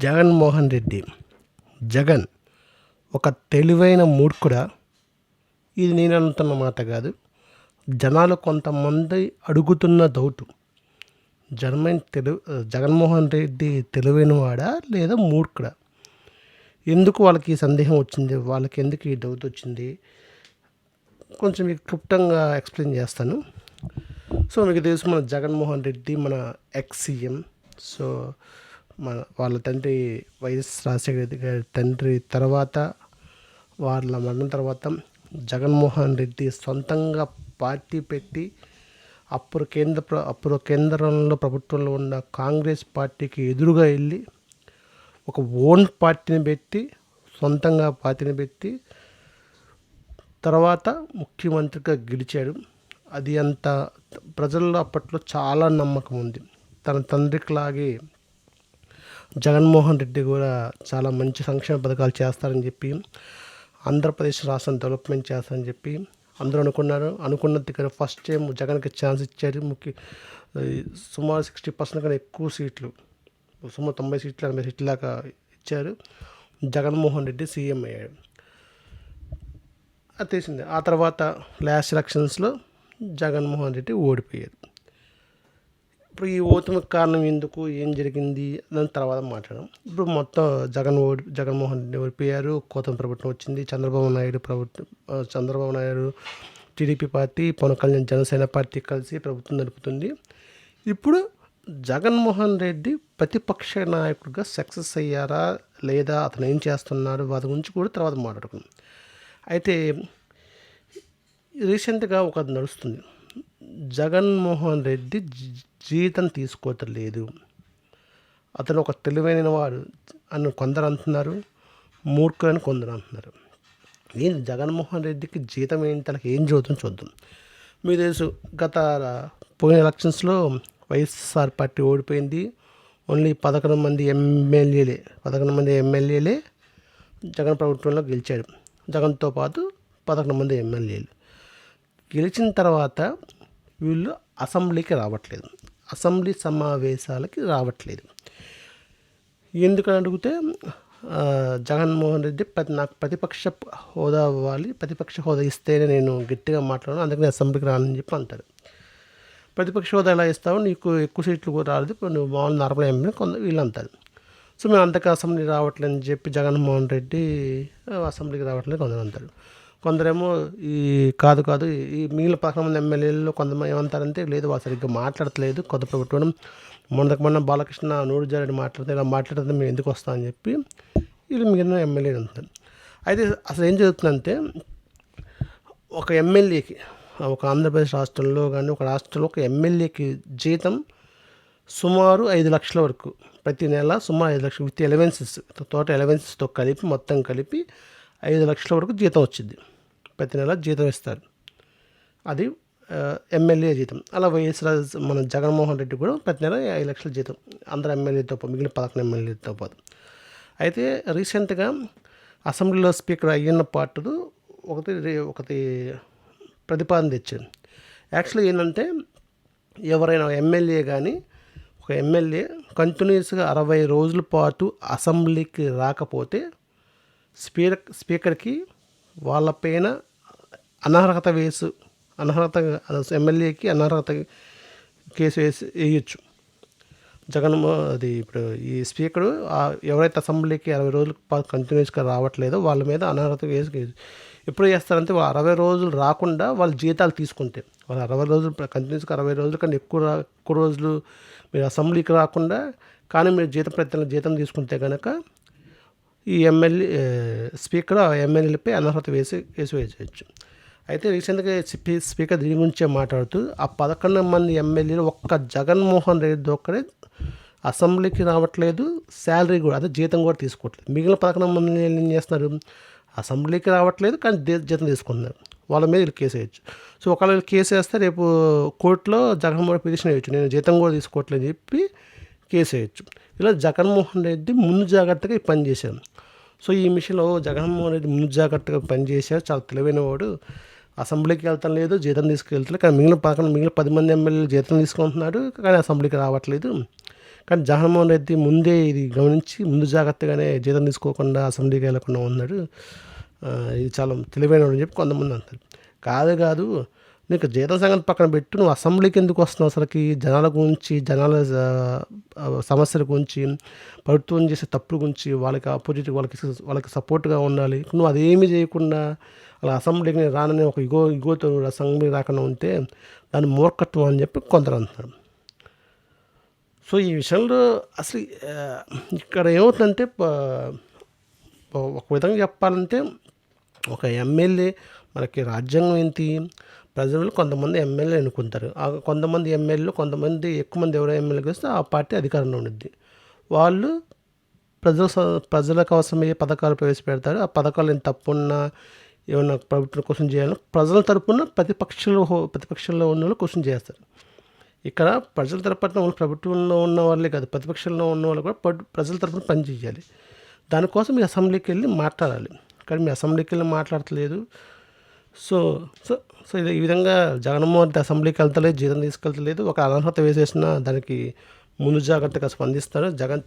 జగన్మోహన్ రెడ్డి. జగన్ ఒక తెలివైన మూర్ఖుడా? ఇది నేను అంటున్న మాట కాదు. జనాలు కొంతమంది అడుగుతున్న డౌటు. జగన్మోహన్ రెడ్డి తెలివైన వాడా లేదా మూర్ఖుడా? ఎందుకు వాళ్ళకి ఈ సందేహం వచ్చింది? వాళ్ళకి ఎందుకు ఈ డౌట్ వచ్చింది? కొంచెం మీకు క్లుప్తంగా ఎక్స్ప్లెయిన్ చేస్తాను. సో మీకు తెలుసు, మన జగన్మోహన్ రెడ్డి మన ఎక్స్ సీఎం. సో వాళ్ళ తండ్రి వైఎస్ రాజశేఖర రెడ్డి గారి తండ్రి తర్వాత, వాళ్ళ మరణం తర్వాత జగన్మోహన్ రెడ్డి సొంతంగా పార్టీ పెట్టి అప్పుడు కేంద్రంలో ప్రభుత్వంలో ఉన్న కాంగ్రెస్ పార్టీకి ఎదురుగా వెళ్ళి ఒక ఓన్ పార్టీని పెట్టి, సొంతంగా పార్టీని పెట్టి తర్వాత ముఖ్యమంత్రిగా గెలిచాడు. అది అంత ప్రజల్లో అప్పట్లో చాలా నమ్మకం ఉంది. తన తండ్రికి లాగే జగన్మోహన్ రెడ్డి కూడా చాలా మంచి సంక్షేమ పథకాలు చేస్తారని చెప్పి, ఆంధ్రప్రదేశ్ రాష్ట్రం డెవలప్మెంట్ చేస్తారని చెప్పి అందరూ అనుకున్నారు. అనుకున్నది ఇక్కడ ఫస్ట్ టైం జగన్కి ఛాన్స్ ఇచ్చారు. సుమారు 60% కన్నా ఎక్కువ సీట్లు, సుమారు 90 సీట్లు 80 సీట్ల దాకా ఇచ్చారు. జగన్మోహన్ రెడ్డి సీఎం అయ్యాడు. అది తెలిసిందే. ఆ తర్వాత లాస్ట్ ఎలక్షన్స్లో జగన్మోహన్ రెడ్డి ఓడిపోయారు. ఇప్పుడు ఈ ఓటమికి కారణం ఎందుకు, ఏం జరిగింది దాని తర్వాత మాట్లాడడం. ఇప్పుడు మొత్తం జగన్మోహన్ రెడ్డి ఓడిపోయారు. కొత్త ప్రభుత్వం వచ్చింది. చంద్రబాబు నాయుడు టీడీపీ పార్టీ, పవన్ కళ్యాణ్ జనసేన పార్టీ కలిసి ప్రభుత్వం నడుపుతుంది. ఇప్పుడు జగన్మోహన్ రెడ్డి ప్రతిపక్ష నాయకుడిగా సక్సెస్ అయ్యారా లేదా, అతను ఏం చేస్తున్నారు, వాటి గురించి కూడా తర్వాత మాట్లాడుకుందాం. అయితే రీసెంట్గా ఒక నడుస్తుంది, జగన్మోహన్ రెడ్డి జీతం తీసుకోవటం లేదు, అతను ఒక తెలివైన వాడు అని కొందరు అంటున్నారు, మూర్ఖుడు అని కొందరు అంటున్నారు. ఏంటి జగన్మోహన్ రెడ్డికి జీతం ఏంటి, తనకి ఏం జరుగుతుందో చూద్దాం. మీకు తెలుసు, పోయిన ఎలక్షన్స్లో వైఎస్ఆర్ పార్టీ ఓడిపోయింది. ఓన్లీ 11 మంది ఎమ్మెల్యేలే జగన్ ప్రభుత్వంలో గెలిచాడు. జగన్తో పాటు 11 మంది ఎమ్మెల్యేలు గెలిచిన తర్వాత వీళ్ళు అసెంబ్లీకి రావట్లేదు, అసెంబ్లీ సమావేశాలకి రావట్లేదు. ఎందుకని అడిగితే, జగన్మోహన్ రెడ్డి నాకు ప్రతిపక్ష హోదా ఇవ్వాలి, ప్రతిపక్ష హోదా ఇస్తేనే నేను గట్టిగా మాట్లాడను, అందుకని అసెంబ్లీకి రానని చెప్పి అంటారు. ప్రతిపక్ష హోదా ఎలా ఇస్తావు, నీకు ఎక్కువ సీట్లు కూడా రాలేదు, ఇప్పుడు నువ్వు మామూలు నార్మల్ ఎంపీ వీళ్ళు అంటారు. సో మేము అంతగా అసెంబ్లీ రావట్లేదని చెప్పి జగన్మోహన్ రెడ్డి అసెంబ్లీకి రావట్లేదు కొందరు అంటారు. కొందరేమో కాదు ఈ మిగిలిన 11 మంది ఎమ్మెల్యేలు కొంతమంది ఏమంటారంటే, లేదు వాళ్ళు సరిగ్గా మాట్లాడట్లేదు, కొత్త ప్రభుత్వం మొన్న బాలకృష్ణ నూరుజారెడ్డి మాట్లాడితే ఇలా మాట్లాడితే మేము ఎందుకు వస్తామని చెప్పి వీళ్ళు మిగిలిన ఎమ్మెల్యేలు అంటారు. అయితే అసలు ఏం జరుగుతుందంటే, ఒక ఎమ్మెల్యేకి, ఒక ఆంధ్రప్రదేశ్ రాష్ట్రంలో కానీ ఒక రాష్ట్రంలో ఒక ఎమ్మెల్యేకి జీతం సుమారు 5 లక్షల వరకు ప్రతి నెల, సుమారు 5 లక్షలు విత్ ఎలవెన్సెస్, ఎలవెన్సెస్తో కలిపి మొత్తం కలిపి 5 లక్షల వరకు జీతం వచ్చింది. ప్రతి నెల జీతం ఇస్తారు, అది ఎమ్మెల్యే జీతం. అలా మన జగన్మోహన్ రెడ్డి కూడా ప్రతి నెల 5 లక్షల జీతం, అందరు ఎమ్మెల్యేతో పాటు, మిగిలిన 11 ఎమ్మెల్యేతో పాటు. అయితే రీసెంట్గా అసెంబ్లీలో స్పీకర్ అయ్యన్న పార్టీలు ఒకటి ప్రతిపాదన తెచ్చారు. యాక్చువల్లీ ఏంటంటే, ఎవరైనా ఎమ్మెల్యే కానీ, ఒక ఎమ్మెల్యే కంటిన్యూస్గా 60 రోజుల పాటు అసెంబ్లీకి రాకపోతే స్పీకర్కి వాళ్ళపైన ఎమ్మెల్యేకి అనర్హత కేసు వేయచ్చు. అది ఇప్పుడు ఈ స్పీకరు ఎవరైతే అసెంబ్లీకి 60 రోజుల పాటు కంటిన్యూస్గా రావట్లేదో వాళ్ళ మీద అనర్హత కేసు ఎప్పుడు చేస్తారంటే, వాళ్ళు 60 రోజులు రాకుండా వాళ్ళ జీతాలు తీసుకుంటే, వాళ్ళు 60 రోజులు కంటిన్యూస్గా 60 రోజుల కన్నా ఎక్కువ రోజులు మీరు అసెంబ్లీకి రాకుండా కానీ మీరు ప్రతి జీతం తీసుకుంటే కనుక ఈ స్పీకర్ ఆ ఎమ్మెల్యేలపై అనర్హత కేసు వేసేయచ్చు. అయితే రీసెంట్గా స్పీకర్ దీని గురించే మాట్లాడుతూ, ఆ 11 మంది ఎమ్మెల్యేలు ఒక్క జగన్మోహన్ రెడ్డి ఒక్కడే అసెంబ్లీకి రావట్లేదు, శాలరీ కూడా, అదే జీతం కూడా తీసుకోవట్లేదు. మిగిలిన 11 మంది ఏం చేస్తున్నారు, అసెంబ్లీకి రావట్లేదు కానీ జీతం తీసుకుంటున్నారు. వాళ్ళ మీద వీళ్ళు కేసు వేయచ్చు. సో ఒకవేళ కేసు వేస్తే రేపు కోర్టులో జగన్మోహన్ పిటిషన్ వేయచ్చు, నేను జీతం కూడా తీసుకోవట్లేదు చెప్పి కేసు వేయచ్చు. ఇలా జగన్మోహన్ రెడ్డి ముందు జాగ్రత్తగా ఈ పని చేశారు. సో ఈ విషయంలో జగన్మోహన్ రెడ్డి ముందు జాగ్రత్తగా పనిచేశారు, చాలా తెలివైన వాడు. అసెంబ్లీకి వెళ్తాం లేదు, జీతం తీసుకెళ్తలేదు, కానీ మిగిలిన 10 మంది ఎమ్మెల్యేలు జీతం తీసుకుంటున్నాడు కానీ అసెంబ్లీకి రావట్లేదు. కానీ జగన్మోహన్ రెడ్డి ముందే ఇది గమనించి ముందు జాగ్రత్తగానే జీతం తీసుకోకుండా అసెంబ్లీకి వెళ్ళకుండా ఉన్నాడు. ఇది చాలా తెలివైనవాడని చెప్పి కొంతమంది అంటారు. కాదు నీకు జీతం సంగతి పక్కన పెట్టు, నువ్వు అసెంబ్లీకి ఎందుకు వస్తున్నావు అసలుకి? జనాల గురించి, జనాల సమస్యల గురించి, ప్రభుత్వం చేసే తప్పుల గురించి వాళ్ళకి ఆపోజిట్ వాళ్ళకి సపోర్ట్గా ఉండాలి. నువ్వు అదేమీ చేయకుండా అలా అసెంబ్లీకి నేను రానని ఒక ఇగోతో అసెంబ్లీకి రాకుండా ఉంటే దాన్ని మూర్ఖత్వం అని చెప్పి కొందరు అంటున్నారు. సో ఈ విషయంలో అసలు ఇక్కడ ఏమవుతుందంటే ఒక విధంగా చెప్పాలంటే ఒక ఎమ్మెల్యే మనకి రాజ్యాంగం ఏంటి, ప్రజలు కొంతమంది ఎమ్మెల్యే ఎన్నుకుంటారు. ఆ కొంతమంది ఎమ్మెల్యేలు ఎక్కువ మంది ఎవరో ఎమ్మెల్యేకి వస్తే ఆ పార్టీ అధికారంలో ఉండిద్ది. వాళ్ళు ప్రజలకు అవసరమయ్యే పథకాలు ప్రవేశపెడతారు. ఆ పథకాలు ఏం తప్పున్నా ఏమన్నా ప్రభుత్వం క్వశ్చన్ చేయాలని ప్రజల తరపున ప్రతిపక్షంలో ఉన్న వాళ్ళు క్వశ్చన్ చేస్తారు. ఇక్కడ ప్రజల తరపున ప్రభుత్వంలో ఉన్న వాళ్ళే కాదు, ప్రతిపక్షంలో ఉన్న వాళ్ళు కూడా ప్రజల తరపున పనిచేయాలి. దానికోసం మీ అసెంబ్లీకి వెళ్ళి మాట్లాడాలి. కానీ మీ అసెంబ్లీకి వెళ్ళి మాట్లాడట్లేదు. సో సో సో ఇది ఈ విధంగా జగన్మోహన్ రెడ్డి అసెంబ్లీకి వెళ్తలేదు, జీతం తీసుకెళ్తలేదు. ఒక అనర్హత వేసేసిన దానికి ముందు జాగ్రత్తగా స్పందిస్తారు. జగన్